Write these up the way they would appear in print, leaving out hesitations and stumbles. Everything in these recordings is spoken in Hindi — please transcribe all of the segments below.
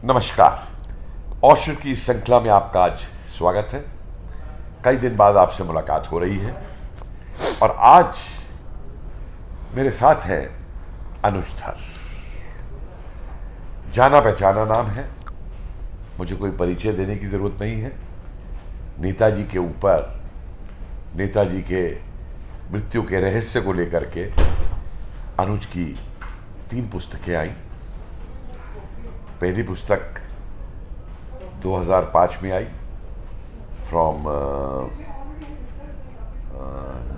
नमस्कार। औशर की इस श्रृंखला में आपका आज स्वागत है। कई दिन बाद आपसे मुलाकात हो रही है और आज मेरे साथ है अनुज धर। जाना पहचाना नाम है, मुझे कोई परिचय देने की जरूरत नहीं है। नेताजी के ऊपर, नेताजी के मृत्यु के रहस्य को लेकर के अनुज की 3 पुस्तकें आई। पहली पुस्तक 2005 में आई, from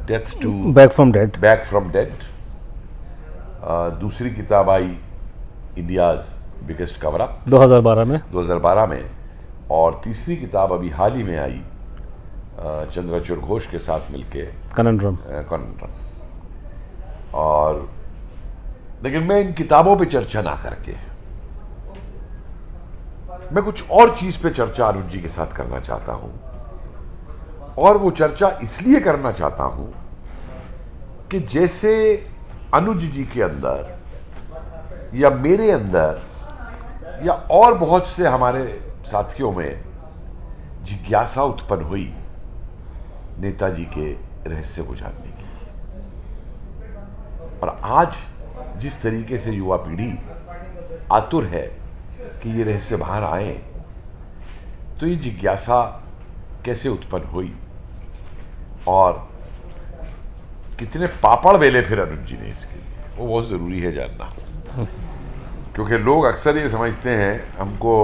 death to back from dead. दूसरी किताब आई इंडियाज बिगेस्ट कवर अप 2012 में। और तीसरी किताब अभी हाल ही में आई चंद्रचूड़ घोष के साथ मिलके, कनंड्रम। और लेकिन मैं इन किताबों पे चर्चा ना करके मैं कुछ और चीज पे चर्चा अनुज जी के साथ करना चाहता हूं। और वो चर्चा इसलिए करना चाहता हूं कि जैसे अनुज जी के अंदर या मेरे अंदर या और बहुत से हमारे साथियों में जिज्ञासा उत्पन्न हुई नेताजी के रहस्य को जानने की। और आज जिस तरीके से युवा पीढ़ी आतुर है कि ये रहस्य बाहर आए, तो ये जिज्ञासा कैसे उत्पन्न हुई और कितने पापड़ बेले फिर अनुज जी ने इसके लिए, वो बहुत ज़रूरी है जानना। क्योंकि लोग अक्सर ये समझते हैं, हमको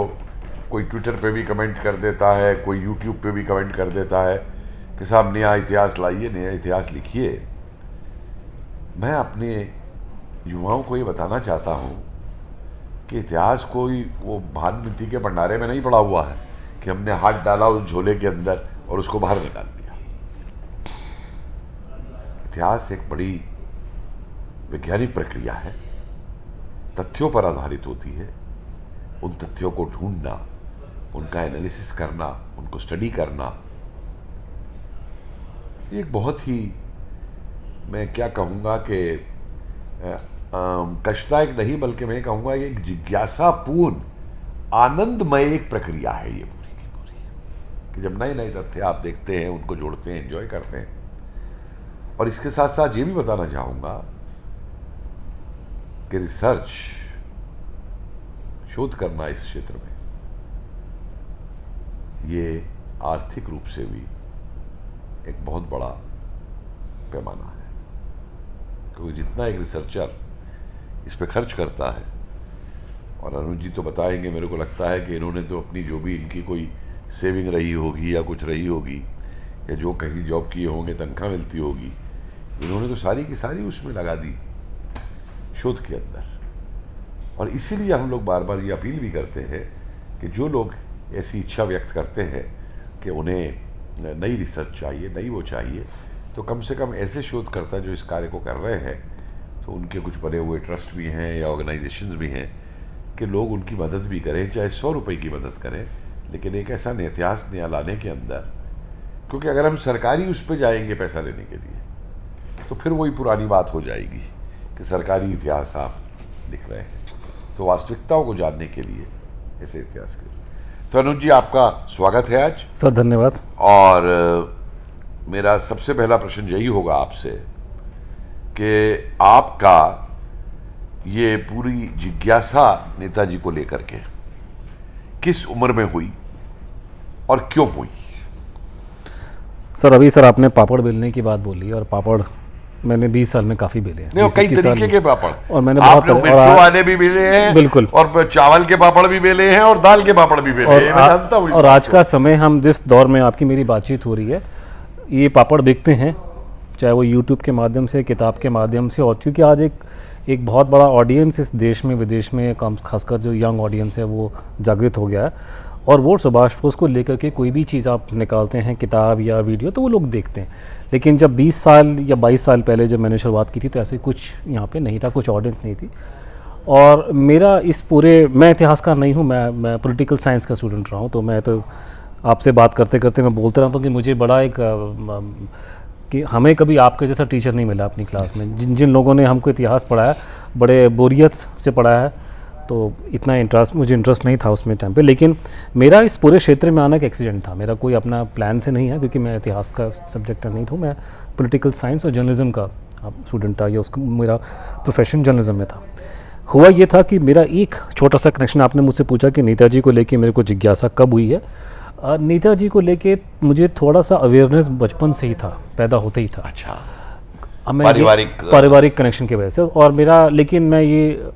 कोई ट्विटर पे भी कमेंट कर देता है, कोई यूट्यूब पे भी कमेंट कर देता है कि साहब नया इतिहास लाइए, नया इतिहास लिखिए। मैं अपने युवाओं को ये बताना चाहता हूँ कि इतिहास कोई वो भानुमति के भंडारे में नहीं पड़ा हुआ है कि हमने हाथ डाला उस झोले के अंदर और उसको बाहर निकाल दिया। इतिहास एक बड़ी वैज्ञानिक प्रक्रिया है, तथ्यों पर आधारित होती है। उन तथ्यों को ढूंढना, उनका एनालिसिस करना, उनको स्टडी करना, ये एक बहुत ही, मैं क्या कहूँगा कि कष्टदायक नहीं बल्कि मैं कहूँगा एक जिज्ञासापूर्ण आनंदमय एक प्रक्रिया है ये पूरी की पूरी, कि जब नए नए तथ्य आप देखते हैं, उनको जोड़ते हैं, एंजॉय करते हैं। और इसके साथ साथ ये भी बताना चाहूँगा कि रिसर्च, शोध करना इस क्षेत्र में, ये आर्थिक रूप से भी एक बहुत बड़ा पैमाना है। क्योंकि जितना एक रिसर्चर इस पे खर्च करता है, और अनुज जी तो बताएंगे, मेरे को लगता है कि इन्होंने तो अपनी जो भी इनकी कोई सेविंग रही होगी या कुछ रही होगी, या जो कहीं जॉब किए होंगे, तनख्वाह मिलती होगी, इन्होंने तो सारी की सारी उसमें लगा दी, शोध के अंदर। और इसीलिए हम लोग बार बार ये अपील भी करते हैं कि जो लोग ऐसी इच्छा व्यक्त करते हैं कि उन्हें नई रिसर्च चाहिए, नई वो चाहिए, तो कम से कम ऐसे शोधकर्ता जो इस कार्य को कर रहे हैं, तो उनके कुछ बने हुए ट्रस्ट भी हैं या ऑर्गेनाइजेशंस भी हैं, कि लोग उनकी मदद भी करें, चाहे 100 रुपये की मदद करें, लेकिन एक ऐसा इतिहास नया लाने के अंदर। क्योंकि अगर हम सरकारी उस पर जाएंगे पैसा लेने के लिए, तो फिर वही पुरानी बात हो जाएगी कि सरकारी इतिहास आप लिख रहे हैं। तो वास्तविकताओं को जानने के लिए ऐसे इतिहास के, तो अनुज जी आपका स्वागत है आज। सर धन्यवाद। और मेरा सबसे पहला प्रश्न यही होगा आपसे कि आपका ये पूरी जिज्ञासा नेताजी को लेकर के किस उम्र में हुई और क्यों हुई? सर अभी सर आपने पापड़ बेलने की बात बोली, और पापड़ मैंने 20 साल में काफ़ी बेले हैं। नहीं, कई तरीके के पापड़, और मैंने आप लोग मिर्चों वाले भी बेले हैं, बिल्कुल, और चावल के पापड़ भी बेले हैं, और दाल के पापड़ भी बेले हैं, मैं जानता हूं। और आज का समय, हम जिस दौर में आपकी मेरी बातचीत हो रही है, ये पापड़ बिकते हैं, चाहे वो यूट्यूब के माध्यम से, किताब के माध्यम से। और चूँकि आज एक बहुत बड़ा ऑडियंस इस देश में, विदेश में, खासकर जो यंग ऑडियंस है वो जागृत हो गया है, और वो सुभाष बोस को लेकर के कोई भी चीज़ आप निकालते हैं, किताब या वीडियो, तो वो लोग देखते हैं। लेकिन जब 20 साल या 22 साल पहले जब मैंने शुरुआत की थी, तो ऐसे कुछ यहाँ पे नहीं था, कुछ ऑडियंस नहीं थी। और मेरा इस पूरे, मैं इतिहासकार नहीं हूँ, मैं पॉलिटिकल साइंस का स्टूडेंट रहा हूँ, तो मैं तो आपसे बात करते करते मैं बोलते रहता हूँ कि मुझे बड़ा एक कि हमें कभी आपके जैसा टीचर नहीं मिला अपनी क्लास में। जिन जिन लोगों ने हमको इतिहास पढ़ाया, बड़े बोरियत से पढ़ाया है, तो इतना मुझे इंटरेस्ट नहीं था उसमें टाइम पे। लेकिन मेरा इस पूरे क्षेत्र में आना एक एक्सीडेंट था, मेरा कोई अपना प्लान से नहीं है, क्योंकि मैं इतिहास का सब्जेक्ट नहीं था, मैं पॉलिटिकल साइंस और जर्नलिज्म का स्टूडेंट था, या उसका मेरा प्रोफेशन जर्नलिज्म में था। हुआ ये था कि मेरा एक छोटा सा कनेक्शन, आपने मुझसे पूछा कि नेताजी को लेके मेरे को जिज्ञासा कब हुई है। नेताजी को लेके मुझे थोड़ा सा अवेयरनेस बचपन से ही था, पैदा होते ही था। अच्छा, पारिवारिक कनेक्शन की वजह से। और मेरा, लेकिन मैं ये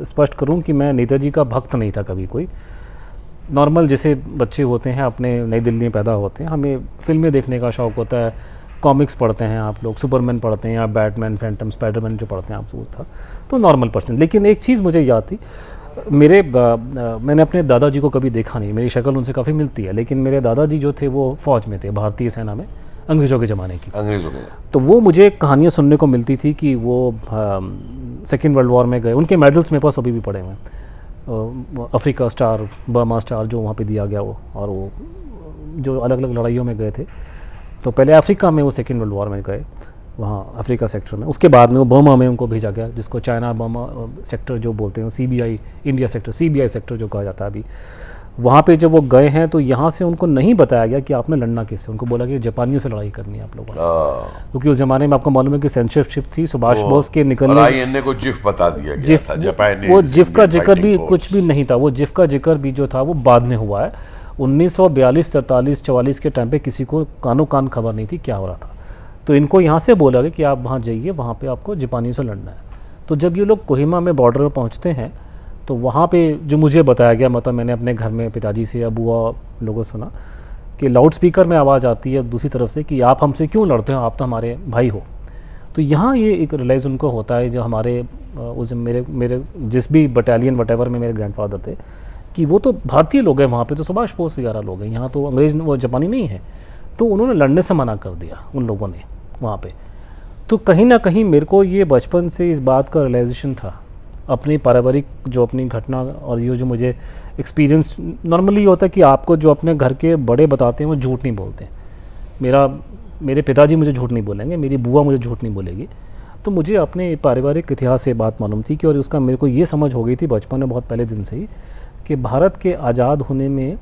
स्पष्ट करूं कि मैं नेताजी का भक्त नहीं था कभी कोई। नॉर्मल जैसे बच्चे होते हैं अपने नई दिल्ली में पैदा होते हैं, हमें फिल्में देखने का शौक़ होता है, कॉमिक्स पढ़ते हैं आप लोग, सुपरमैन पढ़ते हैं या बैटमैन, फैंटम, स्पाइडरमैन जो पढ़ते हैं आप, वो था तो नॉर्मल पर्सन। लेकिन एक चीज़ मुझे याद थी, मैंने अपने दादाजी को कभी देखा नहीं, मेरी शक्ल उनसे काफ़ी मिलती है, लेकिन मेरे दादाजी जो थे वो फ़ौज में थे, भारतीय सेना में, अंग्रेज़ों के ज़माने की। अंग्रेज़ों के। तो वो मुझे कहानियाँ सुनने को मिलती थी कि वो सेकेंड वर्ल्ड वॉर में गए, उनके मेडल्स मेरे पास अभी भी पड़े हुए हैं, अफ्रीका स्टार, बर्मा स्टार जो वहाँ पे दिया गया वो, और वो जो अलग अलग लड़ाइयों में गए थे। तो पहले अफ्रीका में वो सेकेंड वर्ल्ड वॉर में गए, वहाँ अफ्रीका सेक्टर में, उसके बाद में वो बर्मा में उनको भेजा गया, जिसको चाइना बर्मा सेक्टर जो बोलते हैं, CBI India sector, CBI sector जो कहा जाता है अभी। वहाँ पे जब वो गए हैं तो यहाँ से उनको नहीं बताया गया कि आपने लड़ना किससे, उनको बोला कि जापानियों से लड़ाई करनी है आप लोगों को, क्योंकि उस ज़माने में आपको मालूम है कि सेंसरशिप थी, सुभाष बोस के निकलने, INA को जिफ बता दिया गया था, जापानी, वो जिफ का जिक्र भी कुछ भी नहीं था, वो जिफ का जिक्र भी जो था वो बाद में हुआ है। 1942, 43, 44 के टाइम पे किसी को कानो कान खबर नहीं थी क्या हो रहा था। तो इनको यहाँ से बोला गया कि आप वहाँ जाइए, वहाँ पे आपको जापानियों से लड़ना है। तो जब ये लोग कोहिमा में बॉर्डर पर पहुँचते हैं तो वहाँ पे जो मुझे बताया गया, मतलब मैंने अपने घर में पिताजी से या बुआ लोगों से सुना कि लाउड स्पीकर में आवाज़ आती है दूसरी तरफ से कि आप हमसे क्यों लड़ते हो, आप तो हमारे भाई हो। तो यहाँ ये एक रियलाइज़ उनको होता है, जो हमारे उस मेरे जिस भी बटालियन वटेवर में मेरे ग्रैंडफादर थे, कि वो तो भारतीय लोग हैं, वहाँ पे तो सुभाष बोस वगैरह लोग हैं, यहाँ तो अंग्रेज़ वो जापानी नहीं है। तो उन्होंने लड़ने से मना कर दिया उन लोगों ने वहाँ पे। तो कहीं ना कहीं मेरे को ये बचपन से इस बात का रियलाइजेशन था, अपनी पारिवारिक जो अपनी घटना और ये जो मुझे एक्सपीरियंस, नॉर्मली होता है कि आपको जो अपने घर के बड़े बताते हैं वो झूठ नहीं बोलते हैं। मेरे पिताजी मुझे झूठ नहीं बोलेंगे, मेरी बुआ मुझे झूठ नहीं बोलेगी। तो मुझे अपने पारिवारिक इतिहास से बात मालूम थी कि, और उसका मेरे को ये समझ हो गई थी बचपन में बहुत पहले दिन से ही, कि भारत के आज़ाद होने में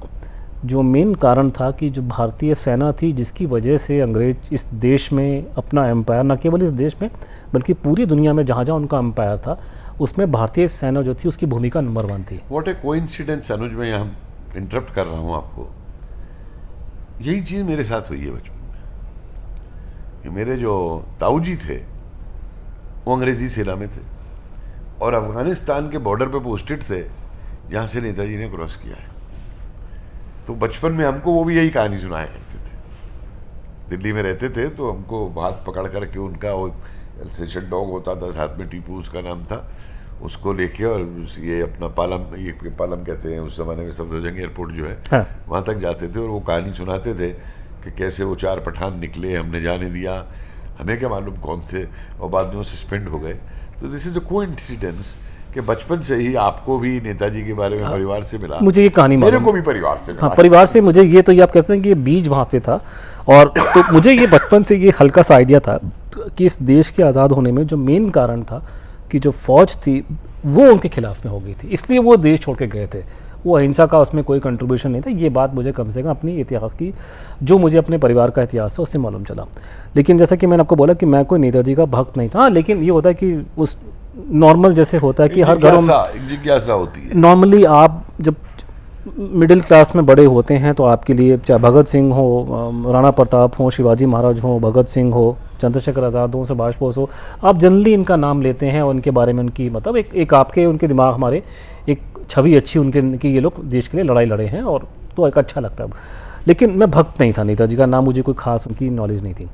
जो मेन कारण था कि जो भारतीय सेना थी, जिसकी वजह से अंग्रेज इस देश में अपना एम्पायर, न केवल इस देश में बल्कि पूरी दुनिया में जहाँ जहाँ उनका एम्पायर था, उसमें भारतीय सेना जो थी उसकी भूमिका नंबर 1 थी। व्हाट ए कोइंसिडेंस अनुज, मैं यहाँ इंटरप्ट कर रहा हूँ आपको। यही चीज़ मेरे साथ हुई है बचपन में कि मेरे जो ताऊजी थे वो अंग्रेज़ी सेना में थे और अफ़गानिस्तान के बॉर्डर पे पोस्टेड थे, जहाँ से नेताजी ने क्रॉस किया है। तो बचपन में हमको वो भी यही कहानी सुनाया करते थे। दिल्ली में रहते थे तो हमको हाथ पकड़ कर के उनका वो एल्सेशन डॉग होता था, साथ में टीपू उसका नाम था, उसको लेके और ये अपना पालम कहते हैं उस ज़माने में, सफदरजंग एयरपोर्ट जो है, हाँ, वहाँ तक जाते थे और वो कहानी सुनाते थे कि कैसे वो 4 पठान निकले, हमने जाने दिया, हमें क्या मालूम कौन थे, और बाद में वो सस्पेंड हो गए। तो दिस इज़ अ कोइंसिडेंस कि बचपन से ही आपको भी नेताजी के बारे में परिवार से मिला। मुझे ये कहानी मेरे को भी परिवार से मिला। हाँ, परिवार से मुझे ये, तो ये आप कहते हैं कि ये बीज वहाँ पे था। और तो मुझे ये बचपन से ये हल्का सा आइडिया था कि इस देश के आज़ाद होने में जो मेन कारण था कि जो फ़ौज थी वो उनके खिलाफ में हो गई थी, इसलिए वो देश छोड़ के गए थे। वो अहिंसा का उसमें कोई कंट्रीब्यूशन नहीं था। ये बात मुझे कम से कम अपनी इतिहास की, जो मुझे अपने परिवार का इतिहास है उससे मालूम चला। लेकिन जैसा कि मैंने आपको बोला कि मैं कोई नेताजी का भक्त नहीं था। हाँ, लेकिन ये होता है कि उस नॉर्मल जैसे होता है कि हर घरों में जिज्ञासा होती है। नॉर्मली आप जब मिडिल क्लास में बड़े होते हैं तो आपके लिए चाहे भगत सिंह हो, राणा प्रताप हो, शिवाजी महाराज हो, भगत सिंह हो, चंद्रशेखर आज़ाद हो, सुभाष बोस हो, आप जनरली इनका नाम लेते हैं और उनके बारे में उनकी मतलब एक आपके उनके दिमाग हमारे एक छवि अच्छी उनके कि ये लोग देश के लिए लड़ाई लड़े हैं, और तो एक अच्छा लगता है। लेकिन मैं भक्त नहीं था नेताजी का, ना मुझे कोई खास उनकी नॉलेज नहीं थी।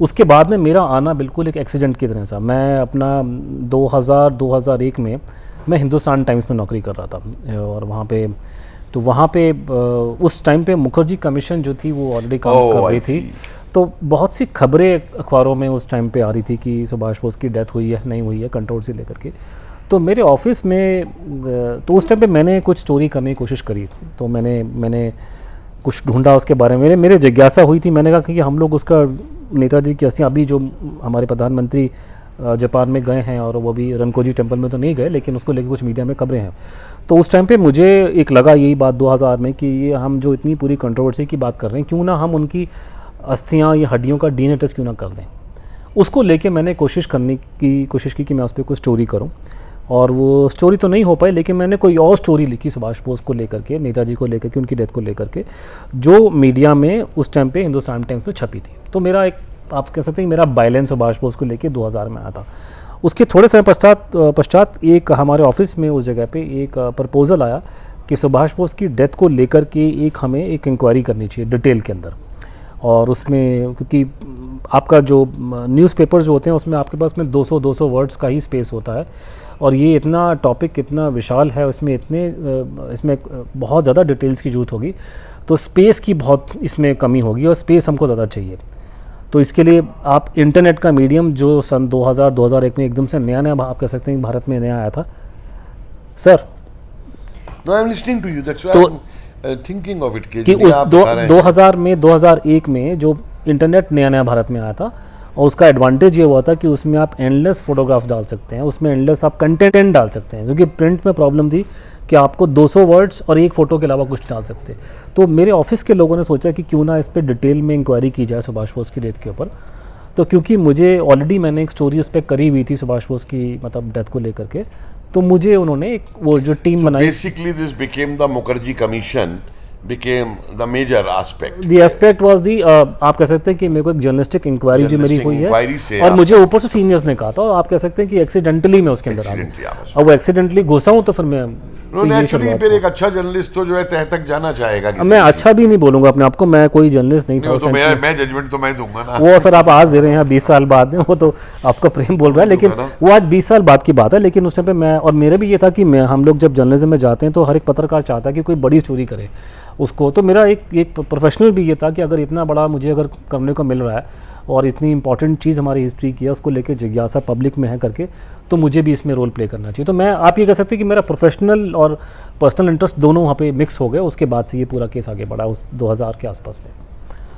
उसके बाद में मेरा आना बिल्कुल एक एक्सीडेंट की तरह सा। मैं अपना 2001 में मैं हिंदुस्तान टाइम्स में नौकरी कर रहा था, और वहाँ पे उस टाइम पे मुखर्जी कमीशन जो थी वो ऑलरेडी काम कर रही थी। तो बहुत सी खबरें अखबारों में उस टाइम पे आ रही थी कि सुभाष बोस की डेथ हुई है, नहीं हुई है, कंट्रोल से लेकर के। तो मेरे ऑफिस में तो उस टाइम पे मैंने कुछ स्टोरी करने की कोशिश करी। तो मैंने कुछ ढूंढा उसके बारे में, मेरे जिज्ञासा हुई थी। मैंने कहा कि हम लोग उसका नेताजी की अस्थियाँ, अभी जो हमारे प्रधानमंत्री जापान में गए हैं, और वो भी रनकोजी टेम्पल में तो नहीं गए, लेकिन उसको लेकर कुछ मीडिया में खबरें हैं। तो उस टाइम पे मुझे एक लगा यही बात 2000 में कि ये हम जो इतनी पूरी कंट्रोवर्सी की बात कर रहे हैं, क्यों ना हम उनकी अस्थियाँ या हड्डियों का डीएनए टेस्ट क्यों ना कर दें। उसको लेके मैंने कोशिश की कि मैं उस पर कोई स्टोरी करूं, और वो स्टोरी तो नहीं हो पाई, लेकिन मैंने कोई और स्टोरी लिखी सुभाष बोस को लेकर के, नेताजी को लेकर के, उनकी डेथ को लेकर के, जो मीडिया में उस टाइम पे हिंदुस्तान टाइम्स में छपी थी। तो मेरा एक, आप कह सकते हैं मेरा बाइलेंस सुभाष बोस को लेकर 2000 में आया था। उसके थोड़े समय पश्चात एक हमारे ऑफिस में उस जगह पे एक प्रपोज़ल आया कि सुभाष बोस की डेथ को लेकर के हमें एक इंक्वायरी करनी चाहिए डिटेल के अंदर। और उसमें क्योंकि आपका जो न्यूज़पेपर जो होते हैं उसमें आपके पास में 200 वर्ड्स का ही स्पेस होता है, और ये इतना टॉपिक कितना विशाल है, इसमें बहुत ज़्यादा डिटेल्स की ज़रूरत होगी, तो स्पेस की बहुत इसमें कमी होगी, और स्पेस हमको ज़्यादा चाहिए। तो इसके लिए आप इंटरनेट का मीडियम जो सन 2000-2001 में एकदम से नया आप कह सकते हैं भारत में नया आया था sir. No, I'm listening to you. That's why I'm thinking of it. कि उस 2001 में जो इंटरनेट नया भारत में आया था, और उसका एडवांटेज ये हुआ था कि उसमें आप एंडलेस फोटोग्राफ डाल सकते हैं, उसमें एंडलेस आप कंटेंट डाल सकते हैं, क्योंकि प्रिंट में प्रॉब्लम थी कि आपको 200 वर्ड्स और एक फ़ोटो के अलावा कुछ डाल सकते। तो मेरे ऑफिस के लोगों ने सोचा कि क्यों ना इस पर डिटेल में इंक्वायरी की जाए सुभाष बोस की डेथ के ऊपर। तो क्योंकि मुझे ऑलरेडी मैंने एक स्टोरी उस पर करी हुई थी सुभाष बोस की मतलब डेथ को लेकर के, तो मुझे उन्होंने एक वो जो टीम बनाई। Basically this became the Mukherjee commission became the major aspect. The aspect was the आप कह सकते हैं कि मेरे को एक जर्नलिस्टिक इंक्वायरी जो मेरी हुई है, और मुझे ऊपर से सीनियर्स ने कहा था, और आप कह सकते हैं कि एक्सीडेंटली मैं उसके अंदर आ गया, और वो एक्सीडेंटली घुसा हूँ, तो फिर मैं फिर एक अच्छा जर्नलिस्ट तो जो है तह तक जाना चाहेगा। मैं अच्छा भी नहीं बोलूंगा अपने आप को, मैं कोई जर्नलिस्ट नहीं था। तो मैं जजमेंट तो मैं दूंगा ना। वो सर आप आज दे रहे हैं 20 साल बाद में, वो तो आपका प्रेम बोल रहा है, लेकिन वो आज 20 साल बाद की बात है। लेकिन उस टाइम पे मैं, और मेरे भी ये था कि हम लोग जब जर्नलिज्म में जाते हैं तो हर एक पत्रकार चाहता है कि कोई बड़ी स्टोरी करे उसको। तो मेरा एक प्रोफेशनल भी ये था कि अगर इतना बड़ा मुझे अगर करने को मिल रहा है, और इतनी इंपॉर्टेंट चीज़ हमारी हिस्ट्री की है, उसको लेके जिज्ञासा पब्लिक में है करके, तो मुझे भी इसमें रोल प्ले करना चाहिए। तो मैं, आप ये कह सकते हैं कि मेरा प्रोफेशनल और पर्सनल इंटरेस्ट दोनों वहाँ पे मिक्स हो गए। उसके बाद से ये पूरा केस आगे बढ़ा उस 2000 के आसपास में।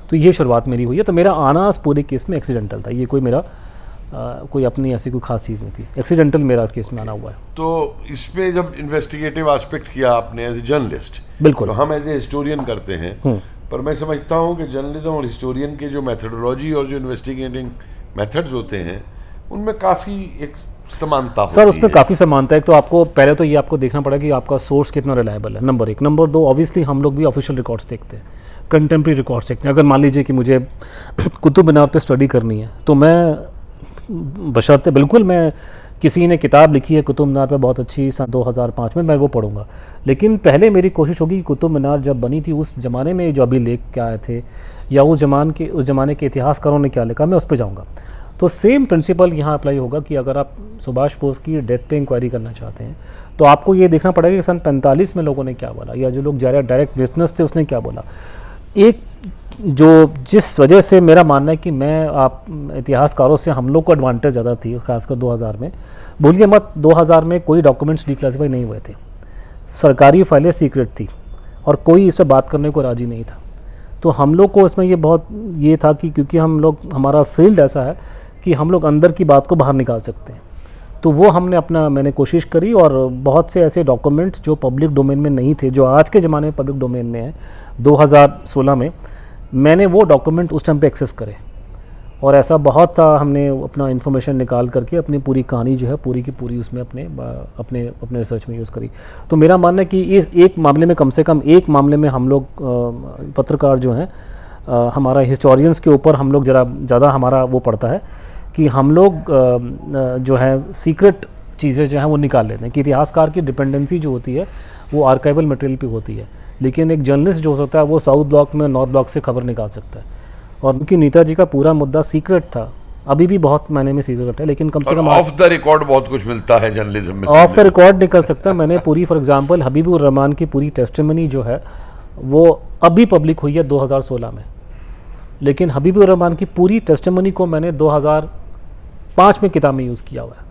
तो ये शुरुआत मेरी हुई है। तो मेरा आना इस पूरे केस में एक्सीडेंटल था, ये कोई मेरा कोई अपनी ऐसी कोई खास चीज़ नहीं थी, एक्सीडेंटल मेरा केस में आना हुआ है। तो इसमें जब इन्वेस्टिगेटिव एस्पेक्ट किया आपने एज ए जर्नलिस्ट, बिल्कुल, तो हम एज ए हिस्टोरियन करते हैं, पर मैं समझता हूँ कि जर्नलिज्म और हिस्टोरियन के जो मेथोडोलॉजी और जो इन्वेस्टिगेटिंग मेथड्स होते हैं उनमें काफ़ी एक समानता होती है। सर उसमें काफ़ी समानता है। तो आपको पहले तो ये आपको देखना पड़ेगा कि आपका सोर्स कितना रिलायबल है, नंबर 1। नंबर 2, ऑब्वियसली हम लोग भी ऑफिशियल रिकॉर्ड्स देखते हैं, कंटेम्प्रेरी रिकॉर्ड्स देखते हैं। अगर मान लीजिए कि मुझे कुतुब मीनार पे स्टडी करनी है, तो मैं बशर्ते, बिल्कुल मैं, किसी ने किताब लिखी है कुतुब मीनार पे बहुत अच्छी सन 2005 में, मैं वो पढ़ूंगा। लेकिन पहले मेरी कोशिश होगी कि कुतुब मीनार जब बनी थी उस ज़माने में जो अभी लेख क्या आए थे, या उस ज़माने के इतिहासकारों ने क्या लिखा, मैं उस पर जाऊँगा। तो सेम प्रिंसिपल यहाँ अप्लाई होगा कि अगर आप सुभाष बोस की डेथ पे इंक्वायरी करना चाहते हैं, तो आपको ये देखना पड़ेगा कि सन 45 में लोगों ने क्या बोला, या जो लोग डायरेक्ट विटनेस थे उसने क्या बोला। एक जो जिस वजह से मेरा मानना है कि मैं, आप इतिहासकारों से हम लोग को एडवांटेज ज़्यादा थी, खासकर 2000 में। भूलिए मत, 2000 में कोई डॉक्यूमेंट्स डिक्लासिफाई नहीं हुए थे, सरकारी फाइलें सीक्रेट थी, और कोई इस पर बात करने को राजी नहीं था। तो हम लोग को इसमें ये था कि क्योंकि हम लोग, हमारा फील्ड ऐसा है कि हम लोग अंदर की बात को बाहर निकाल सकते हैं, तो वो मैंने कोशिश करी। और बहुत से ऐसे डॉक्यूमेंट्स जो पब्लिक डोमेन में नहीं थे, जो आज के ज़माने में पब्लिक डोमेन में है, 2016 में मैंने वो डॉक्यूमेंट उस टाइम पे एक्सेस करे, और ऐसा बहुत सा हमने अपना इन्फॉर्मेशन निकाल करके अपनी पूरी कहानी जो है पूरी की पूरी उसमें अपने रिसर्च में यूज़ करी। तो मेरा मानना है कि इस एक मामले में, कम से कम एक मामले में हम लोग पत्रकार जो हैं, हमारा हिस्टोरियंस के ऊपर हम लोग ज़्यादा हमारा वो पड़ता है कि हम लोग जो है सीक्रेट चीज़ें जो हैं वो निकाल लेते हैं। कि इतिहासकार की डिपेंडेंसी जो होती है वो आर्काइवल मटेरियल पे होती है, लेकिन एक जर्नलिस्ट जो होता है वो साउथ ब्लॉक में नॉर्थ ब्लॉक से खबर निकाल सकता है। और क्योंकि नेताजी का पूरा मुद्दा सीक्रेट था, अभी भी बहुत मायने में सीक्रेट है, लेकिन कम से कम ऑफ द रिकॉर्ड बहुत कुछ मिलता है जर्नलिज्म में, ऑफ द रिकॉर्ड निकल सकता है। मैंने पूरी, फॉर एग्जांपल हबीबुर रहमान की पूरी टेस्टिमनी जो है वो अभी पब्लिक हुई है 2016 में, लेकिन हबीबुर रहमान की पूरी टेस्टिमनी को मैंने 2005 में किताब में यूज़ किया हुआ है।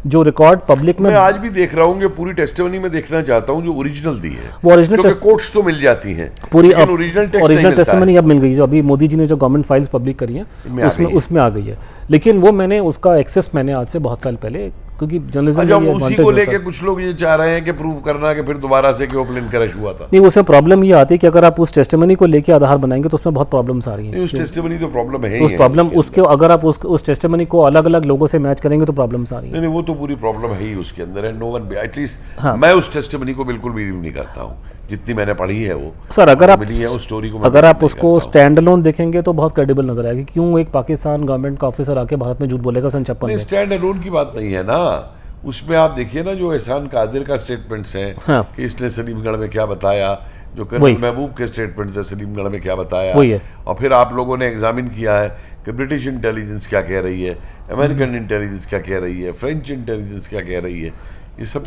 जो रिकॉर्ड पब्लिक में मैं आज भी देख रहा हूँ कि पूरी टेस्टिमनी में देखना चाहता हूँ जो ओरिजिनल दी है, वो ओरिजिनल क्योंकि कोट्स तो मिल जाती हैं पूरी लेकिन ओरिजिनल टेक्स्ट नहीं मिलता टेस्टिमनी अब मिल गई, जो अभी मोदी जी ने जो गवर्नमेंट फाइल्स पब्लिक करी हैं उसमें आ गई है। लेकिन वो मैंने उसका एक्सेस मैंने आज से बहुत साल पहले, क्योंकि जर्नलिज्म अच्छा, में ये उसी advantage को होता लेके है। कुछ लोग ये चाह रहे हैं कि प्रूव करना कि फिर दोबारा से कि वो प्लेन क्रैश हुआ था। नहीं, उसमें प्रॉब्लम ये आती है कि अगर आप उस टेस्टिमनी को लेके आधार बनाएंगे तो उसमें बहुत प्रॉब्लम्स आ रही हैं। नहीं, उस टेस्टिमनी तो प्रॉब्लम है ही उस है प्रॉब्लम उसके उसके अगर आप उस टेस्टिमनी को अलग अलग लोगों से मैच करेंगे तो प्रॉब्लम्स आ रही हैं। नहीं, वो तो पूरी प्रॉब्लम है ही उसके अंदर है। नो वन एटलीस्ट हाँ। मैं उस टेस्टिमनी को बिल्कुल बिलीव नहीं करता हूँ, जितनी मैंने पढ़ी है वो सर अगर आप मिली है उस स्टोरी को, अगर आप उसको स्टैंड अलोन देखेंगे तो बहुत क्रेडिबल नजर आएगी। क्यों एक पाकिस्तान गवर्नमेंट का ऑफिसर आके भारत में झूठ बोलेगा सन 56 में? स्टैंड अलोन की बात नहीं है ना, उसमें आप देखिए ना जो एहसान कादिर का स्टेटमेंट्स हैं हाँ। कि इसने सलीमगढ़ में क्या बताया, जो कर्नल महबूब के स्टेटमेंट्स है सलीमगढ़ में क्या बताया, वही है। और फिर आप लोगों ने एग्जामिन किया है कि ब्रिटिश इंटेलिजेंस क्या कह रही है, अमेरिकन इंटेलिजेंस क्या कह रही है, फ्रेंच इंटेलिजेंस क्या कह रही है, ये सब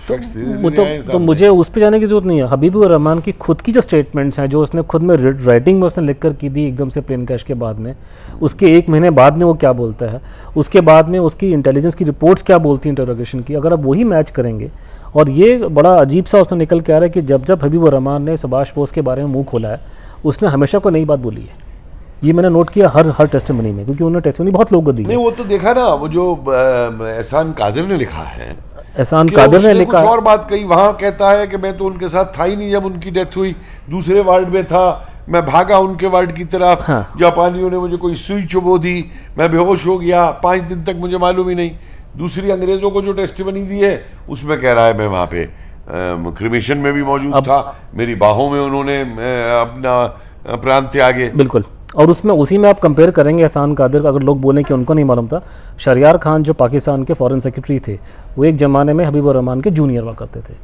फैक्ट्स तो मुझे उस पर जाने की जरूरत नहीं है। हबीबुर रहमान की खुद की जो स्टेटमेंट्स हैं, जो उसने खुद में राइटिंग में उसने लिख कर की थी एकदम से प्लेन क्रैश के बाद में, उसके 1 महीने बाद में वो क्या बोलता है, उसके बाद में उसकी इंटेलिजेंस की रिपोर्ट्स क्या बोलती हैं इंटरोगेशन की, अगर आप वही मैच करेंगे, और ये बड़ा अजीब सा उसमें निकल के आ रहा है कि जब जब हबीबुर रहमान ने सुभाष बोस के बारे में मुंह खोला है उसने हमेशा कोई नई बात बोली है। ये मैंने नोट किया हर टेस्टिमनी में, क्योंकि उन्होंने टेस्टिमनी बहुत लोगों को दी है। नहीं, वो तो देखा ना, वो जो एहसान कादिर ने लिखा है, एहसान कादिर ने लिखा कुछ और बात कही, वहां कहता है कि मैं तो उनके साथ था ही नहीं जब उनकी डेथ हुई, दूसरे वार्ड में था, मैं भागा उनके वार्ड की तरफ, हाँ। जापानियों ने मुझे कोई सुई चुभो दी, मैं बेहोश हो गया, 5 दिन तक मुझे मालूम ही नहीं। दूसरी अंग्रेजों को जो टेस्टिमनी दी है उसमें कह रहा है मैं वहां पे क्रिमेशन में भी मौजूद था, मेरी बाहों में उन्होंने अपना प्राण त्यागे। बिल्कुल। और उसमें उसी में आप कंपेयर करेंगे एहसान कादिर का, अगर लोग बोलें कि उनको नहीं मालूम था, शरियार खान जो पाकिस्तान के फॉरेन सेक्रेटरी थे, वो एक ज़माने में हबीबुर रहमान के जूनियर हुआ करते थे।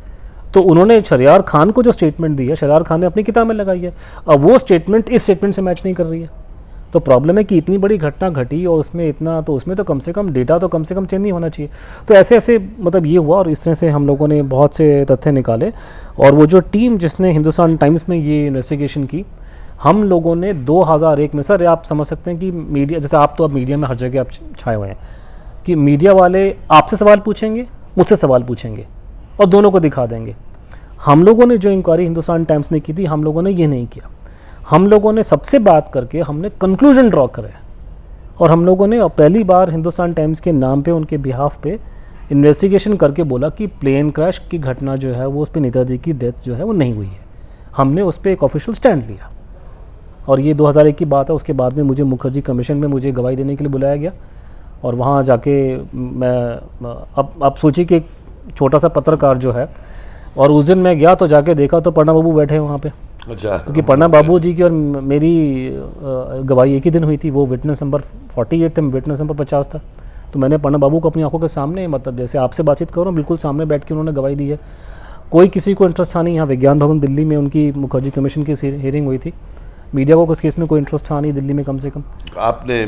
तो उन्होंने शरियार खान को जो स्टेटमेंट दी है, शरियार खान ने अपनी किताब में लगाई है, अब वो स्टेटमेंट इस स्टेटमेंट से मैच नहीं कर रही है। तो प्रॉब्लम है कि इतनी बड़ी घटना घटी और उसमें इतना, तो उसमें तो कम से कम डेटा तो कम से कम चेंज नहीं होना चाहिए। तो ऐसे ऐसे मतलब ये हुआ, और इस तरह से हम लोगों ने बहुत से तथ्य निकाले। और वो जो टीम जिसने हिंदुस्तान टाइम्स में ये इन्वेस्टिगेशन की, हम लोगों ने 2001 में, सर आप समझ सकते हैं कि मीडिया, जैसे आप तो अब मीडिया में हर जगह आप छाए हुए हैं, कि मीडिया वाले आपसे सवाल पूछेंगे, मुझसे सवाल पूछेंगे और दोनों को दिखा देंगे। हम लोगों ने जो इंक्वायरी हिंदुस्तान टाइम्स ने की थी, हम लोगों ने ये नहीं किया। हम लोगों ने सबसे बात करके हमने कंक्लूजन ड्रॉ करे, और हम लोगों ने पहली बार हिंदुस्तान टाइम्स के नाम पे, उनके बिहाफ पे इन्वेस्टिगेशन करके बोला कि प्लेन क्रैश की घटना जो है वो, उस पर नेताजी की डेथ जो है वो नहीं हुई है। हमने उस पर एक ऑफिशियल स्टैंड लिया, और ये 2001 की बात है। उसके बाद में मुझे मुखर्जी कमीशन में मुझे गवाही देने के लिए बुलाया गया, और वहाँ जाके मैं अब सोचिए कि एक छोटा सा पत्रकार जो है, और उस दिन मैं गया तो जाके देखा तो पन्ना बाबू बैठे हैं वहाँ पे। अच्छा, क्योंकि पन्ना बाबू जी की और मेरी गवाही एक ही दिन हुई थी। वो विटनेस नंबर 48 थे, विटनेस नंबर 50 था। तो मैंने पन्ना बाबू को अपनी आंखों के सामने, मतलब जैसे आपसे बातचीत कर रहा हूँ, बिल्कुल सामने बैठ के उन्होंने गवाही दी है। कोई किसी को इंटरेस्ट था नहीं। यहाँ विज्ञान भवन दिल्ली में उनकी मुखर्जी कमीशन की हियरिंग हुई थी, मीडिया को किस केस में कोई इंटरेस्ट था नहीं दिल्ली में कम से कम। आपने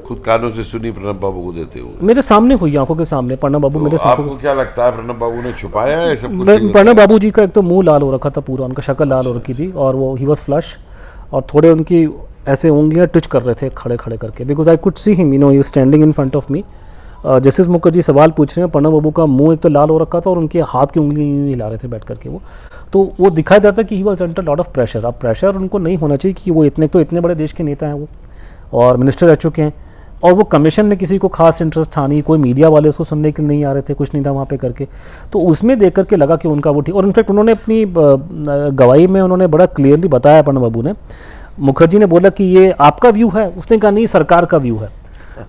खुद कानों से सुनी प्रणब बाबू को देते हुए? मेरे सामने हुई, आंखों के सामने पन्ना बाबू तो मेरे सामने। आपको क्या लगता है प्रणब बाबू ने छुपाया है सब कुछ? पन्ना बाबू जी का एक तो मुंह लाल हो रखा था पूरा, उनका शक्ल लाल हो रखी थी, और वो ही वॉज फ्लश, और थोड़े उनकी ऐसे उंगलियां टच कर रहे थे खड़े खड़े करके, because I could see him, you know, he standing in front of me. Justice Mukherjee सवाल पूछ रहे हैं, पन्ना बाबू का मुंह एक तो लाल हो रखा था, और उनके हाथ की उंगली हिला रहे थे बैठ करके वो। तो वो दिखाई देता कि he was under lot of pressure. अब प्रेशर उनको नहीं होना चाहिए कि वो इतने बड़े देश के नेता हैं वो, और मिनिस्टर रह चुके हैं, और वो कमीशन में किसी को खास इंटरेस्ट था नहीं, कोई मीडिया वाले उसको सुनने के लिए नहीं आ रहे थे, कुछ नहीं था वहाँ पे करके। तो उसमें देख करके लगा कि उनका वो ठीक। और इनफैक्ट उन्होंने अपनी गवाही में उन्होंने बड़ा क्लियरली बताया, पन्ना बाबू ने, मुखर्जी ने बोला कि ये आपका व्यू है, उसने कहा नहीं सरकार का व्यू है।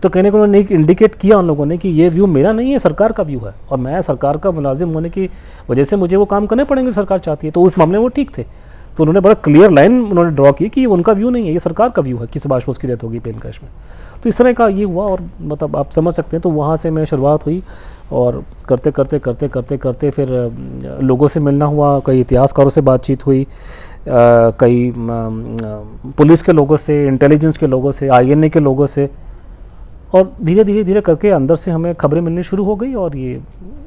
तो कहने को उन्होंने इंडिकेट किया उन लोगों ने कि ये व्यू मेरा नहीं है, सरकार का व्यू है, और मैं सरकार का मुलाजिम होने की वजह से मुझे वो काम करने पड़ेंगे, सरकार चाहती है। तो उस मामले में वो ठीक थे। तो उन्होंने बड़ा क्लियर लाइन उन्होंने ड्रॉ की कि उनका व्यू नहीं है, ये सरकार का व्यू है कि सुभाष बोस की डेथ होगी प्लेन क्रैश में। तो इस तरह का ये हुआ, और मतलब आप समझ सकते हैं। तो वहाँ से मैं शुरुआत हुई, और करते करते करते करते करते फिर लोगों से मिलना हुआ, कई इतिहासकारों से बातचीत हुई, कई पुलिस के लोगों से, इंटेलिजेंस के लोगों से, INA के लोगों से, और धीरे धीरे धीरे करके अंदर से हमें खबरें मिलनी शुरू हो गई। और ये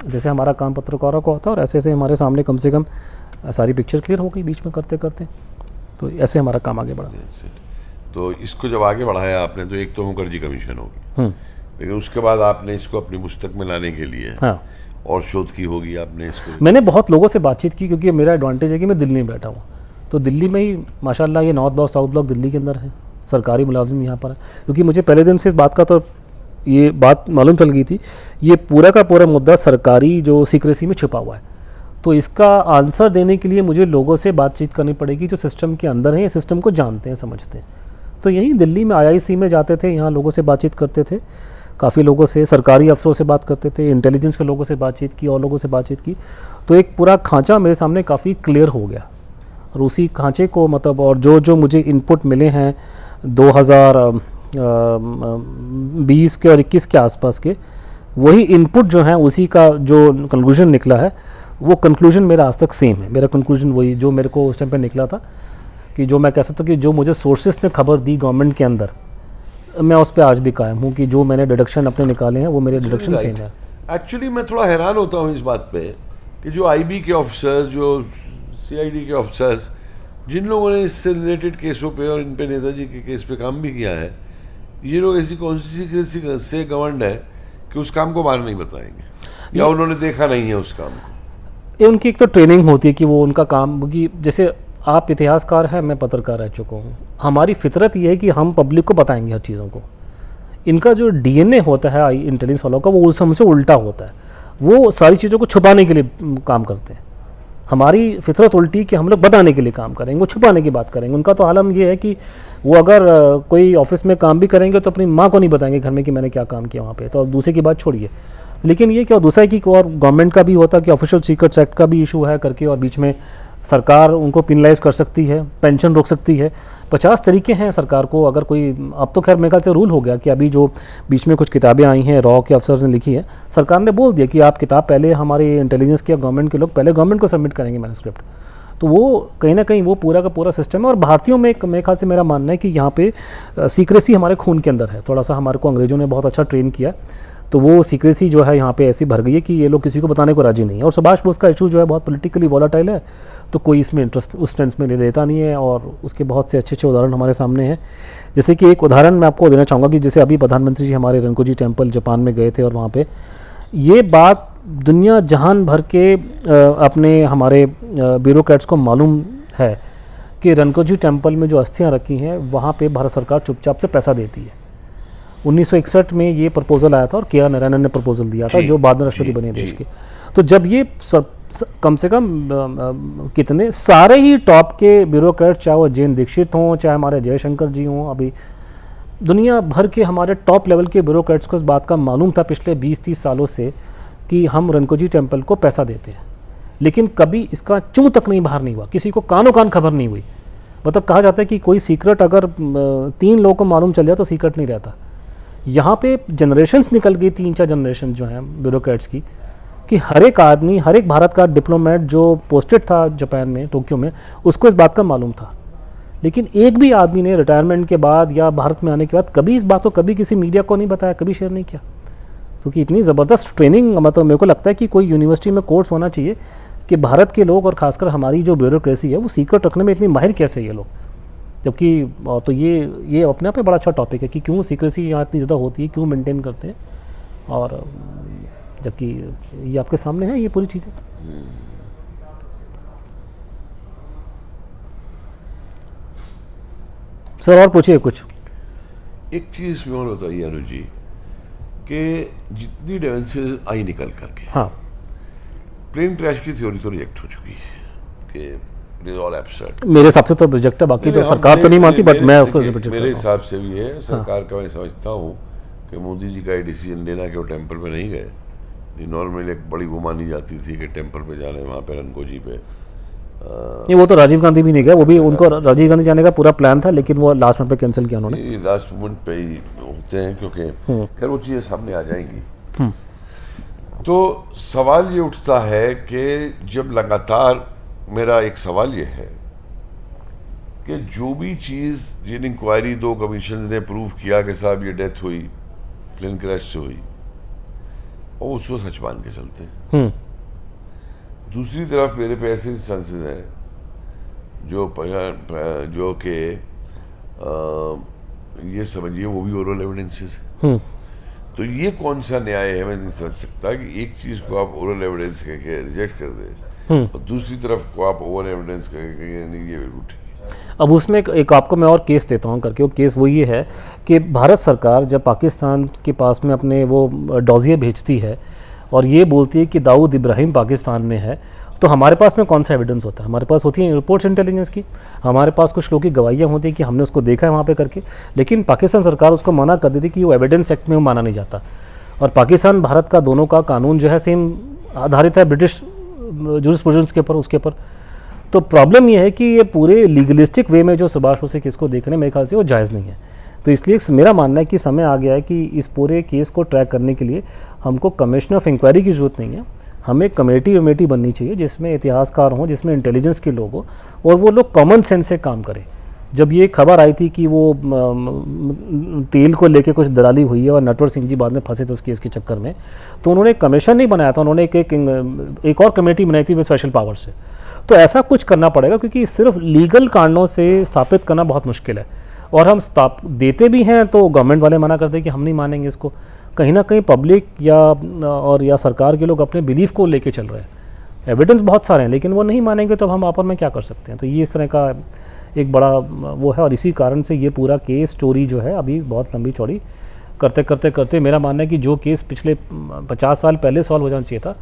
जैसे हमारा काम पत्रकारों का होता है, और ऐसे ऐसे हमारे सामने कम से कम सारी पिक्चर क्लियर हो गई बीच में करते करते। तो ऐसे हमारा काम आगे बढ़ा। तो इसको जब आगे बढ़ाया आपने, तो एक तो मुखर्जी कमीशन होगी, लेकिन उसके बाद आपने इसको अपनी पुस्तक में लाने के लिए हाँ, और शोध की होगी आपने इसको। मैंने बहुत लोगों से बातचीत की क्योंकि मेरा एडवांटेज है कि मैं दिल्ली में बैठा हूँ। तो दिल्ली में ही माशाल्लाह ये north block south block Delhi के अंदर है, सरकारी मुलाजिम यहाँ पर है। क्योंकि मुझे पहले दिन से इस बात का तो ये बात मालूम चल गई थी, ये पूरा का पूरा मुद्दा सरकारी जो सीक्रेसी में छुपा हुआ है। तो इसका आंसर देने के लिए मुझे लोगों से बातचीत करनी पड़ेगी जो सिस्टम के अंदर हैं, सिस्टम को जानते हैं, समझते हैं। तो यहीं दिल्ली में IIC में जाते थे, यहाँ लोगों से बातचीत करते थे, काफ़ी लोगों से, सरकारी अफसरों से बात करते थे, इंटेलिजेंस के लोगों से बातचीत की और लोगों से बातचीत की। तो एक पूरा खांचा मेरे सामने काफ़ी क्लियर हो गया। और उसी खांचे को मतलब और जो जो मुझे इनपुट मिले हैं 2020 के और 21 के आसपास के, वही इनपुट जो है उसी का जो कंक्लूजन निकला है, वो कंक्लूजन मेरा आज तक सेम है। मेरा कंक्लूजन वही जो मेरे को उस टाइम पे निकला था कि जो मैं कह सकता हूँ कि जो मुझे सोर्सेस ने खबर दी गवर्नमेंट के अंदर, मैं उस पर आज भी कायम हूँ कि जो मैंने डिडक्शन अपने निकाले हैं वो मेरे डिडक्शन सेम है। एक्चुअली मैं थोड़ा हैरान होता हूँ इस बात पे कि जो IB के ऑफिसर्स, जो CID के ऑफिसर्स, जिन लोगों ने इससे रिलेटेड केसों पे और इन पे नेताजी के केस पे काम भी किया है, ये लोग ऐसी कॉन्स्टिट्यूंसी से गवर्नड है कि उस काम को बाहर नहीं बताएंगे या उन्होंने देखा नहीं है उस काम को। ये उनकी एक तो ट्रेनिंग होती है कि वो उनका काम कि जैसे आप इतिहासकार हैं, मैं पत्रकार रह चुका हूँ, हमारी फितरत ये है कि हम पब्लिक को बताएंगे हर चीज़ों को। इनका जो DNA होता है इंटेलिजेंस वालों का, वो हमसे उल्टा होता है, वो सारी चीज़ों को छुपाने के लिए काम करते हैं। हमारी फितरत उल्टी कि हम लोग बताने के लिए काम करेंगे, वो छुपाने की बात करेंगे। उनका तो आलम ये है कि वो अगर कोई ऑफिस में काम भी करेंगे तो अपनी माँ को नहीं बताएंगे घर में कि मैंने क्या काम किया वहाँ पे, तो अब दूसरे की बात छोड़िए। लेकिन ये क्या दूसरा है कि और गवर्नमेंट का भी होता है कि ऑफिशियल सीक्रेट्स एक्ट का भी इशू है करके, और बीच में सरकार उनको पिनलाइज कर सकती है, पेंशन रोक सकती है, 50 तरीके हैं सरकार को। अगर कोई, अब तो खैर मेरे ख्याल से रूल हो गया कि अभी जो बीच में कुछ किताबें आई हैं रॉ के अफसर ने लिखी है, सरकार ने बोल दिया कि आप किताब पहले हमारे इंटेलिजेंस के गवर्नमेंट के लोग पहले गवर्नमेंट को सबमिट करेंगे मैन्युस्क्रिप्ट। तो वो कहीं ना कहीं वो पूरा का पूरा सिस्टम है। और भारतीयों में मेरे ख्याल से मेरा मानना है कि यहाँ पे सीक्रेसी हमारे खून के अंदर है। थोड़ा सा हमारे को अंग्रेज़ों ने बहुत अच्छा ट्रेन किया, तो वो सीक्रेसी जो है यहाँ पे ऐसी भर गई है कि ये लोग किसी को बताने को राजी नहीं है। और सुभाष बोस का इशू जो है बहुत पॉलिटिकली वॉलेटाइल है, तो कोई इसमें इंटरेस्ट उस सेंस में लेता नहीं है। और उसके बहुत से अच्छे अच्छे उदाहरण हमारे सामने हैं। जैसे कि एक उदाहरण मैं आपको देना चाहूँगा कि जैसे अभी प्रधानमंत्री जी हमारे रंकोजी टेम्पल जापान में गए थे, और वहाँ पे ये बात दुनिया जहान भर के अपने हमारे ब्यूरोक्रेट्स को मालूम है कि रंकोजी टेम्पल में जो अस्थियाँ रखी हैं वहाँ पे भारत सरकार चुपचाप से पैसा देती है। 1961 में ये प्रपोजल आया था और KR नारायणन ने प्रपोजल दिया था, जो बाद में राष्ट्रपति बने देश के। तो जब ये कम से कम कितने सारे ही टॉप के ब्यूरोक्रेट, चाहे वो जैन दीक्षित हों, चाहे हमारे जयशंकर जी हों, अभी दुनिया भर के हमारे टॉप लेवल के ब्यूरोक्रेट्स को इस बात का मालूम था पिछले 20-30 सालों से कि हम रंकोजी टेम्पल को पैसा देते हैं। लेकिन कभी इसका चूं तक नहीं बाहर नहीं हुआ, किसी को कानो कान खबर नहीं हुई। मतलब कहा जाता है कि कोई सीक्रेट अगर 3 लोगों को मालूम चल जाए तो सीक्रेट नहीं रहता। यहाँ पे जनरेशन्स निकल गई, 3-4 जनरेशन जो हैं ब्यूरोक्रेट्स की, कि हर एक आदमी, हर एक भारत का डिप्लोमेट जो पोस्टेड था जापान में, टोक्यो में, उसको इस बात का मालूम था। लेकिन एक भी आदमी ने रिटायरमेंट के बाद या भारत में आने के बाद कभी इस बात को कभी किसी मीडिया को नहीं बताया, कभी शेयर नहीं किया। क्योंकि इतनी ज़बरदस्त ट्रेनिंग, मतलब मेरे को लगता है कि कोई यूनिवर्सिटी में कोर्स होना चाहिए कि भारत के लोग और खासकर हमारी जो ब्यूरोक्रेसी है वो सीक्रेट रखने में इतनी माहिर कैसे ये लोग। जबकि तो ये अपने आप में बड़ा अच्छा टॉपिक है कि क्यों सीक्रेसी यहाँ इतनी ज़्यादा होती है, क्यों मेंटेन करते हैं, और जबकि ये आपके सामने है ये पूरी चीज़ें। सर और पूछिए कुछ। एक चीज़ में और बताइए अनुज जी कि जितनी डिफेंसेस आई निकल करके, हाँ, प्लेन क्रैश की थ्योरी तो रिजेक्ट हो चुकी है कि इट इज ऑल एब्सर्ड। मेरे हिसाब से तो रिजेक्ट है, बाकी तो सरकार तो नहीं मानती, बट मैं उसको मेरे हिसाब से भी है सरकार का। मैं समझता हूँ कि मोदी जी का ये डिसीजन लेना कि वो टेम्पल पे नहीं गए, नॉर्मली एक बड़ी वो मानी जाती थी कि टेम्पल पे जाने, वहाँ पे रंकोजी पे। नहीं, वो तो राजीव गांधी भी नहीं गए, वो भी उनको राजीव गांधी जाने का पूरा प्लान था, लेकिन वो लास्ट मोमेंट पे कैंसिल किया उन्होंने। लास्ट मोमेंट पे ही होते हैं क्योंकि खैर वो चीज़ें सामने आ जाएंगी। तो सवाल ये उठता है कि जब लगातार, मेरा एक सवाल ये है कि जो भी चीज़ जिन इंक्वायरी 2 कमीशन ने प्रूव किया कि साहब ये डेथ हुई प्लेन क्रैश से हुई, और उसको सच मान के चलते हैं। दूसरी तरफ मेरे पे ऐसे इंस्टेंसेस हैं जो कि ये समझिए वो भी ओरल एविडेंसेस हैं। तो ये कौन सा न्याय है, मैं नहीं समझ सकता कि एक चीज़ को आप ओरल एविडेंस कह के रिजेक्ट कर दें और दूसरी तरफ को आप ओवर एविडेंस कह के नहीं, ये बिल्कुल ठीक है। अब उसमें एक आपको मैं और केस देता हूँ करके, वो केस वो ये है कि भारत सरकार जब पाकिस्तान के पास में अपने वो डॉजिए भेजती है और ये बोलती है कि दाऊद इब्राहिम पाकिस्तान में है, तो हमारे पास में कौन सा एविडेंस होता है? हमारे पास होती है रिपोर्ट्स इंटेलिजेंस की, हमारे पास कुछ लोगों की गवाहियाँ होती हैं कि हमने उसको देखा है वहाँ पे करके, लेकिन पाकिस्तान सरकार उसको मना कर देती कि वो एविडेंस एक्ट में वो माना नहीं जाता। और पाकिस्तान भारत का दोनों का कानून जो है सेम आधारित है ब्रिटिश जूरिस्प्रूडेंस के ऊपर, उसके ऊपर। तो प्रॉब्लम ये है कि ये पूरे लीगलिस्टिक वे में जो सुभाष बोस के केस को देखने मेरे ख्याल से वो जायज़ नहीं है। तो इसलिए मेरा मानना है कि समय आ गया है कि इस पूरे केस को ट्रैक करने के लिए हमको कमिश्नर ऑफ इंक्वायरी की ज़रूरत नहीं है, हमें कमेटी बननी चाहिए जिसमें इतिहासकार हों, जिसमें इंटेलिजेंस के लोग हों और वो लोग कॉमन सेंस से काम करें। जब ये खबर आई थी कि वो तेल को लेके कुछ दलाली हुई है और नटवर सिंह जी बाद में फंसे थे उस केस के चक्कर में, तो उन्होंने एक कमीशन नहीं बनाया था, उन्होंने एक और कमेटी बनाई थी विद स्पेशल पावर से। तो ऐसा कुछ करना पड़ेगा क्योंकि सिर्फ लीगल कारणों से स्थापित करना बहुत मुश्किल है, और हम देते भी हैं तो गवर्नमेंट वाले मना करते हैं कि हम नहीं मानेंगे इसको। कहीं ना कहीं पब्लिक या सरकार के लोग अपने बिलीफ को लेके चल रहे हैं, एविडेंस बहुत सारे हैं लेकिन वो नहीं मानेंगे तो हम आपस में क्या कर सकते हैं। तो ये इस तरह का एक बड़ा वो है, और इसी कारण से ये पूरा केस स्टोरी जो है अभी बहुत लंबी चौड़ी करते करते करते मेरा मानना है कि जो केस पिछले 50 साल पहले सॉल्व हो जाना चाहिए था,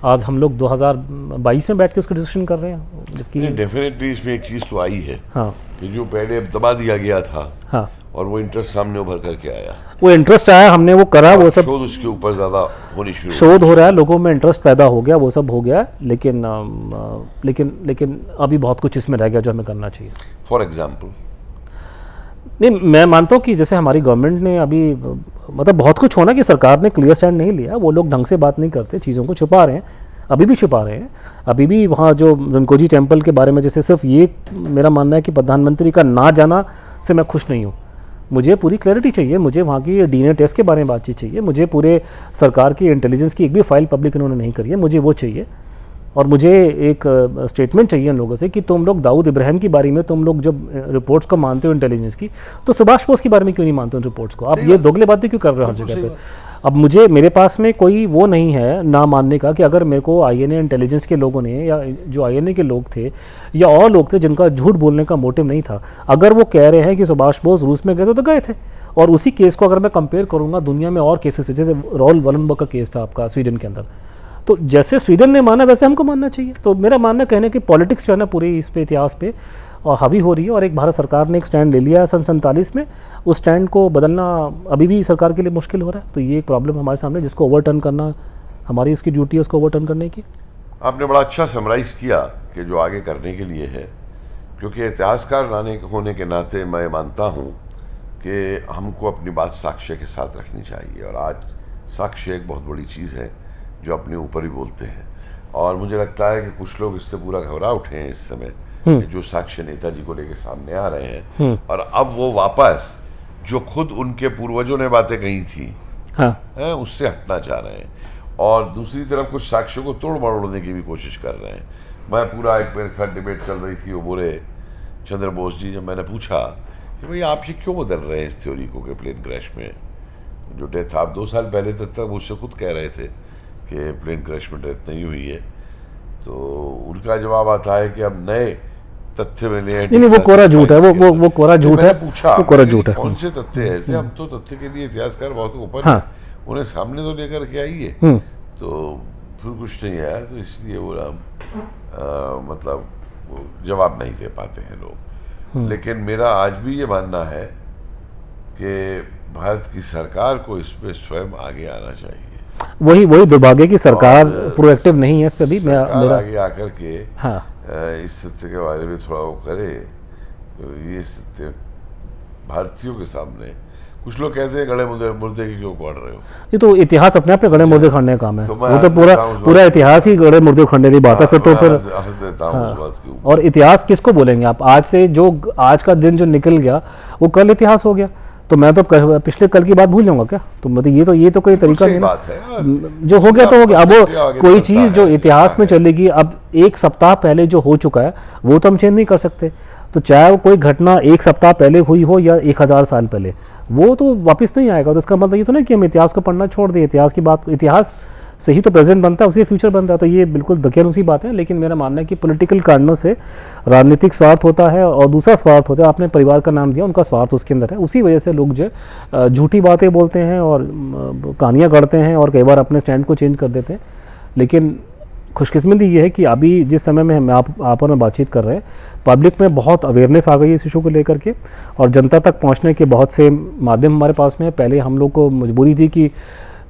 आज हम लोग 2022 में बैठ के इसका डिस्कशन कर रहे हैं। जबकि डेफिनेटली इसमें एक चीज़ तो आई है, हाँ, कि जो पहले दबा दिया गया था, हाँ, और वो इंटरेस्ट सामने उभर करके आया, वो इंटरेस्ट आया, हमने वो करा, वो सब शोध उसके ऊपर ज़्यादा होनी शुरू शोध हो रहा है, लोगों में इंटरेस्ट पैदा हो गया, वो सब हो गया, लेकिन लेकिन अभी बहुत कुछ इसमें रह गया जो हमें करना चाहिए। फॉर एग्जाम्पल, नहीं, मैं मानता हूँ कि जैसे हमारी गवर्नमेंट ने अभी मतलब बहुत कुछ होना कि सरकार ने क्लियर स्टैंड नहीं लिया, वो लोग ढंग से बात नहीं करते, चीज़ों को छुपा रहे हैं, अभी भी छुपा रहे हैं। अभी भी वहाँ जो रनकोजी टेम्पल के बारे में जैसे सिर्फ ये मेरा मानना है कि प्रधानमंत्री का ना जाना से मैं खुश नहीं हूँ, मुझे पूरी क्लैरिटी चाहिए, मुझे वहाँ की डीएनए टेस्ट के बारे में बातचीत चाहिए, मुझे पूरे सरकार की इंटेलिजेंस की एक भी फाइल पब्लिक इन्होंने नहीं करी है, मुझे वो चाहिए। और मुझे एक स्टेटमेंट चाहिए उन लोगों से कि तुम लोग दाऊद इब्राहिम की बारे में तुम लोग जब रिपोर्ट्स को मानते हो इंटेलिजेंस की, तो सुभाष बोस के बारे में क्यों नहीं मानते उन रिपोर्ट्स को? आप ये दोगले बातें क्यों कर रहे हो हर जगह पे? अब मेरे पास में कोई वो नहीं है ना मानने का कि अगर मेरे को आईएनए इंटेलिजेंस के लोगों ने या जो आईएनए के लोग थे या और लोग थे जिनका झूठ बोलने का मोटिव नहीं था, अगर वो कह रहे हैं कि सुभाष बोस रूस में गए तो गए थे। और उसी केस को अगर मैं कंपेयर करूँगा दुनिया में और केसेस से, जैसे रॉल वलनबर्ग का केस था आपका स्वीडन के अंदर, तो जैसे स्वीडन ने माना वैसे हमको मानना चाहिए। तो मेरा मानना कहने की पॉलिटिक्स जो है ना पूरी इस पे इतिहास पे और हावी हो रही है, और एक भारत सरकार ने एक स्टैंड ले लिया है सन 47 में, उस स्टैंड को बदलना अभी भी सरकार के लिए मुश्किल हो रहा है। तो ये एक प्रॉब्लम हमारे सामने, जिसको ओवरटर्न करना हमारी इसकी ड्यूटी है, उसको ओवरटर्न करने की। आपने बड़ा अच्छा समराइज किया कि जो आगे करने के लिए है, क्योंकि इतिहासकार होने के नाते मैं मानता हूँ कि हमको अपनी बात साक्ष्य के साथ रखनी चाहिए, और आज साक्ष्य एक बहुत बड़ी चीज़ है जो अपने ऊपर ही बोलते हैं। और मुझे लगता है कि कुछ लोग इससे पूरा घबरा उठे हैं इस समय, जो साक्ष्य नेताजी को लेके सामने आ रहे हैं, और अब वो वापस जो खुद उनके पूर्वजों ने बातें कही थी, हाँ, उससे हटना चाह रहे हैं, और दूसरी तरफ कुछ साक्ष्यों को तोड़ मरोड़ने की भी कोशिश कर रहे हैं। मैं पूरा एक मेरे साथ डिबेट चल रही थी, वो बोले चंद्र बोस जी, जब मैंने पूछा कि भाई आप ये क्यों बदल रहे हैं इस थ्योरी को कि प्लेन क्रैश में जो डेथ, आप 2 साल पहले तक मुझसे खुद कह रहे थे कि प्लेन क्रैश में डेथ नहीं हुई है, तो उनका जवाब आता है कि अब नए तथ्य मिले हैं। नहीं, वो कोरा झूठ है, वो कोरा झूठ है। पूछा वो कोरा झूठ है। कौन से तथ्य है ऐसे? हम तो तथ्य के लिए इतिहासकार बहुत ऊपर, हाँ, उन्हें सामने तो लेकर के आइए, तो फिर कुछ नहीं आया, तो इसलिए वो मतलब वो जवाब नहीं दे पाते हैं लोग। लेकिन मेरा आज भी ये मानना है कि भारत की सरकार को इस पे स्वयं आगे आना चाहिए। वही दुर्भाग्य की सरकार प्रोएक्टिव नहीं है इस पे भी। मेरा आगे आकर के हाँ, इस सत्य के बारे में थोड़ा वो करे, तो ये सत्य भारतीयों के सामने। कुछ लोग कहते हैं गड़े मुर्दे की क्यों पढ़ रहे हो? ये तो इतिहास अपने आप पे गड़े मुर्दे खड़ने का काम है, तो वो तो पूरा इतिहास ही गड़े मुर्दे खड़ने की बात है। फिर तो फिर और इतिहास किसको बोलेंगे आप? आज से जो आज का दिन जो निकल गया वो कल इतिहास हो गया, तो मैं तो पिछले कल की बात भूल जाऊंगा क्या? तो मतलब ये तो कोई तरीका नहीं है, जो हो गया तो हो गया। अब वो कोई चीज़ जो इतिहास में चलेगी, अब 1 सप्ताह पहले जो हो चुका है वो तो हम चेंज नहीं कर सकते। तो चाहे वो कोई घटना एक सप्ताह पहले हुई हो या 1000 साल पहले, वो तो वापस नहीं आएगा। तो इसका मतलब ये तो नहीं कि हम इतिहास को पढ़ना छोड़ दें। इतिहास की बात, इतिहास से ही तो प्रेजेंट बनता है, उसी फ्यूचर बनता है। तो ये बिल्कुल दकियानुसी बात है। लेकिन मेरा मानना है कि पॉलिटिकल कारणों से राजनीतिक स्वार्थ होता है और दूसरा स्वार्थ होता है, आपने परिवार का नाम दिया, उनका स्वार्थ उसके अंदर है। उसी वजह से लोग जो झूठी बातें बोलते हैं और कहानियाँ गढ़ते हैं और कई बार अपने स्टैंड को चेंज कर देते हैं। लेकिन खुशकिस्मती ये है कि अभी जिस समय में हम आप और मैं बातचीत कर रहे हैं, पब्लिक में बहुत अवेयरनेस आ गई है इस इशू को लेकर के, और जनता तक पहुंचने के बहुत से माध्यम हमारे पास में है। पहले हम लोग को मजबूरी थी कि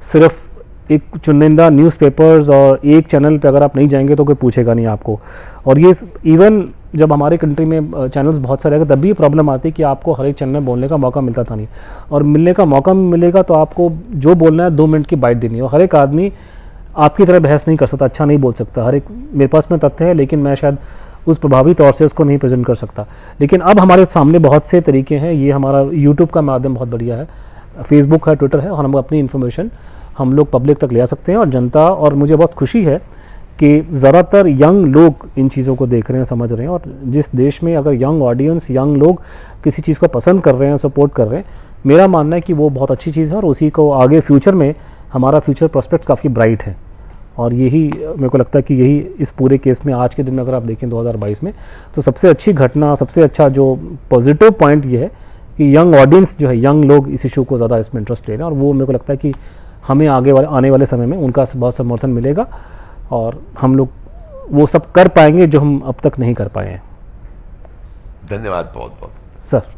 सिर्फ एक चुनिंदा न्यूज़पेपर्स और एक चैनल पे अगर आप नहीं जाएंगे तो कोई पूछेगा नहीं आपको। और ये इवन जब हमारे कंट्री में चैनल्स बहुत सारे तब भी ये प्रॉब्लम आती है कि आपको हर एक चैनल में बोलने का मौका मिलता था नहीं, और मिलने का मौका मिलेगा तो आपको जो बोलना है 2 मिनट की बाइट देनी है। और हर एक आदमी आपकी तरह बहस नहीं कर सकता, अच्छा नहीं बोल सकता। हर एक, मेरे पास में तथ्य है लेकिन मैं शायद उस प्रभावी तौर से उसको नहीं प्रेजेंट कर सकता। लेकिन अब हमारे सामने बहुत से तरीके हैं। ये हमारा यूट्यूब का माध्यम बहुत बढ़िया है, फेसबुक है, ट्विटर है, और हम अपनी इन्फॉर्मेशन हम लोग पब्लिक तक ले आ सकते हैं। और जनता, और मुझे बहुत खुशी है कि ज़्यादातर यंग लोग इन चीज़ों को देख रहे हैं, समझ रहे हैं। और जिस देश में अगर यंग ऑडियंस, यंग लोग किसी चीज़ को पसंद कर रहे हैं, सपोर्ट कर रहे हैं, मेरा मानना है कि वो बहुत अच्छी चीज़ है। और उसी को आगे फ्यूचर में हमारा फ्यूचर प्रोस्पेक्ट्स काफ़ी ब्राइट है। और यही मेरे को लगता है कि यही इस पूरे केस में आज के दिन में अगर आप देखें 2022 में, तो सबसे अच्छी घटना, सबसे अच्छा जो पॉजिटिव पॉइंट ये है कि यंग ऑडियंस जो है, यंग लोग इस इशू को ज़्यादा इसमें इंटरेस्ट ले रहे हैं। और वो मेरे को लगता है कि हमें आने वाले समय में उनका बहुत समर्थन मिलेगा और हम लोग वो सब कर पाएंगे जो हम अब तक नहीं कर पाए हैं। धन्यवाद बहुत बहुत सर।